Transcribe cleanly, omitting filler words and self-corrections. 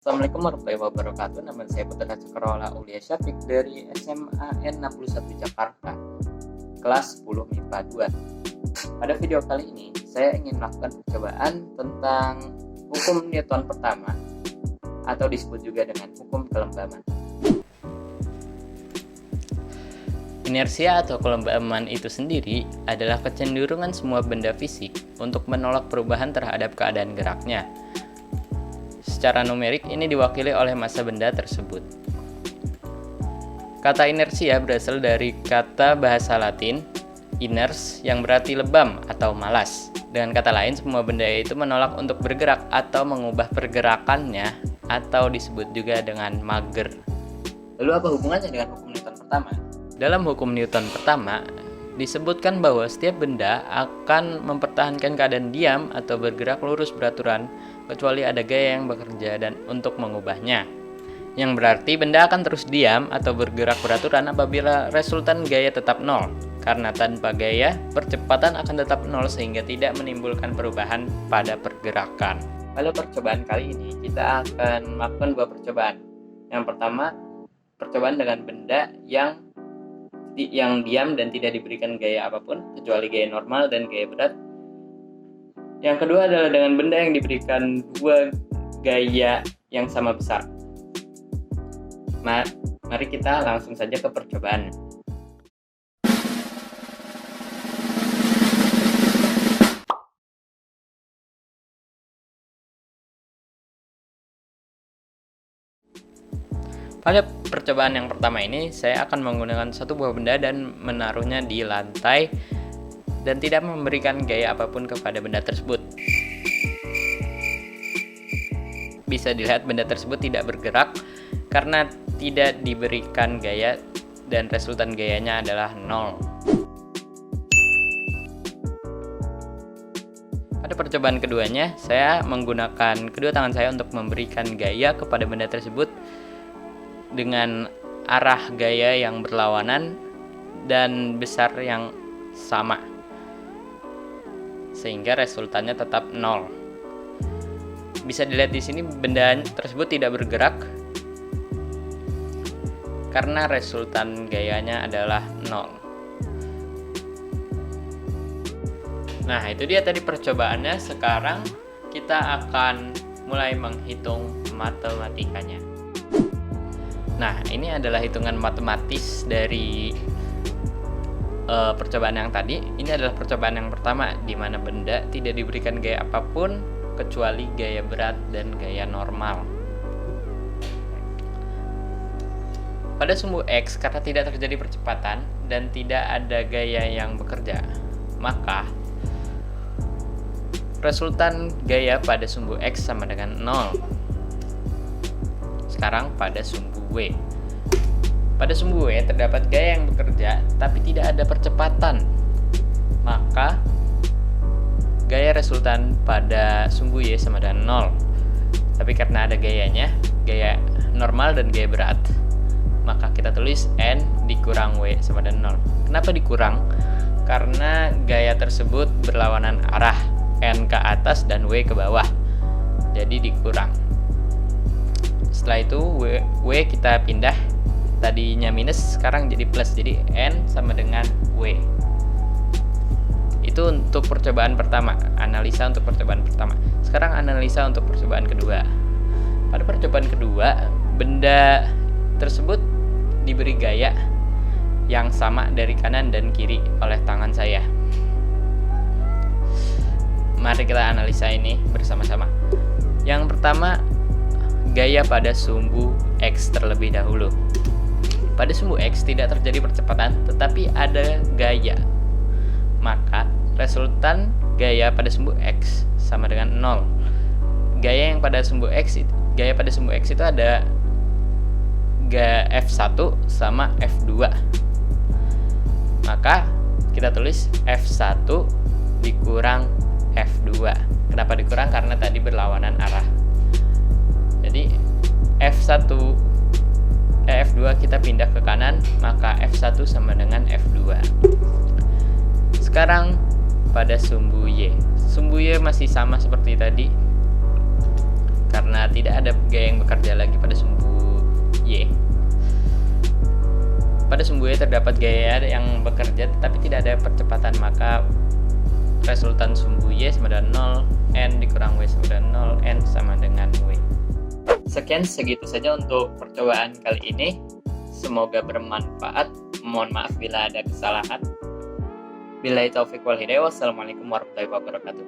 Assalamualaikum warahmatullahi wabarakatuh. Nama saya Putra Cakrawala Aulia Syafiq dari SMA N61 Jakarta, kelas 10 MIPA 2. Pada video kali ini, saya ingin melakukan percobaan tentang hukum Newton pertama, atau disebut juga dengan hukum kelembaman. Inersia atau kelembaman itu sendiri adalah kecenderungan semua benda fisik untuk menolak perubahan terhadap keadaan geraknya. Secara numerik ini diwakili oleh massa benda tersebut. Kata inersia berasal dari kata bahasa Latin iners yang berarti lebam atau malas. Dengan kata lain, semua benda itu menolak untuk bergerak atau mengubah pergerakannya, atau disebut juga dengan mager. Lalu apa hubungannya dengan hukum Newton pertama? Dalam hukum Newton pertama, disebutkan bahwa setiap benda akan mempertahankan keadaan diam atau bergerak lurus beraturan kecuali ada gaya yang bekerja dan untuk mengubahnya. Yang berarti benda akan terus diam atau bergerak beraturan apabila resultan gaya tetap nol. Karena tanpa gaya, percepatan akan tetap nol sehingga tidak menimbulkan perubahan pada pergerakan. Pada percobaan kali ini, kita akan melakukan dua percobaan. Yang pertama, percobaan dengan benda yang diam dan tidak diberikan gaya apapun kecuali gaya normal dan gaya berat. Yang kedua adalah dengan benda yang diberikan dua gaya yang sama besar. Mari kita langsung saja ke percobaan. Pada percobaan yang pertama ini, saya akan menggunakan satu buah benda dan menaruhnya di lantai dan tidak memberikan gaya apapun kepada benda tersebut. Bisa dilihat benda tersebut tidak bergerak karena tidak diberikan gaya dan resultan gayanya adalah 0. Pada percobaan keduanya, saya menggunakan kedua tangan saya untuk memberikan gaya kepada benda tersebut dengan arah gaya yang berlawanan dan besar yang sama, sehingga resultannya tetap 0. Bisa dilihat di sini benda tersebut tidak bergerak karena resultan gayanya adalah 0. Nah, itu dia tadi percobaannya. Sekarang kita akan mulai menghitung matematikanya. Nah, ini adalah hitungan matematis dari percobaan yang tadi. Ini adalah percobaan yang pertama, di mana benda tidak diberikan gaya apapun kecuali gaya berat dan gaya normal. Pada sumbu X, karena tidak terjadi percepatan dan tidak ada gaya yang bekerja, maka resultan gaya pada sumbu X sama dengan 0. Sekarang pada sumbu W. Pada sumbu W terdapat gaya yang bekerja tapi tidak ada percepatan. Maka gaya resultan pada sumbu Y sama dengan 0. Tapi karena ada gayanya, gaya normal dan gaya berat, maka kita tulis N dikurang W sama dengan 0. Kenapa dikurang? Karena gaya tersebut berlawanan arah, N ke atas dan W ke bawah. Jadi dikurang. Setelah itu W kita pindah, tadinya minus sekarang jadi plus, jadi N sama dengan W. Itu untuk percobaan pertama, analisa untuk percobaan pertama. Sekarang analisa untuk percobaan kedua. Pada percobaan kedua, benda tersebut diberi gaya yang sama dari kanan dan kiri oleh tangan saya. Mari kita analisa ini bersama-sama. Yang pertama, gaya pada sumbu X terlebih dahulu. Pada sumbu X tidak terjadi percepatan, tetapi ada gaya. Maka resultan gaya pada sumbu X sama dengan 0. Gaya pada sumbu X itu ada gaya F1 sama F2. Maka kita tulis F1 dikurang F2. Kenapa dikurang? Karena tadi berlawanan arah. Jadi F2 kita pindah ke kanan, maka F1 sama dengan F2. Sekarang pada sumbu Y. Sumbu Y masih sama seperti tadi. Karena karena tidak ada gaya yang bekerja lagi pada sumbu Y. Pada sumbu Y terdapat gaya yang bekerja tetapi tidak ada percepatan, maka resultan sumbu Y sama dengan 0, N dikurang W sama dengan 0, N sama dengan W. Sekian, segitu saja untuk percobaan kali ini. Semoga bermanfaat. Mohon maaf bila ada kesalahan. Billahi taufiq wal hidayah. Wassalamualaikum warahmatullahi wabarakatuh.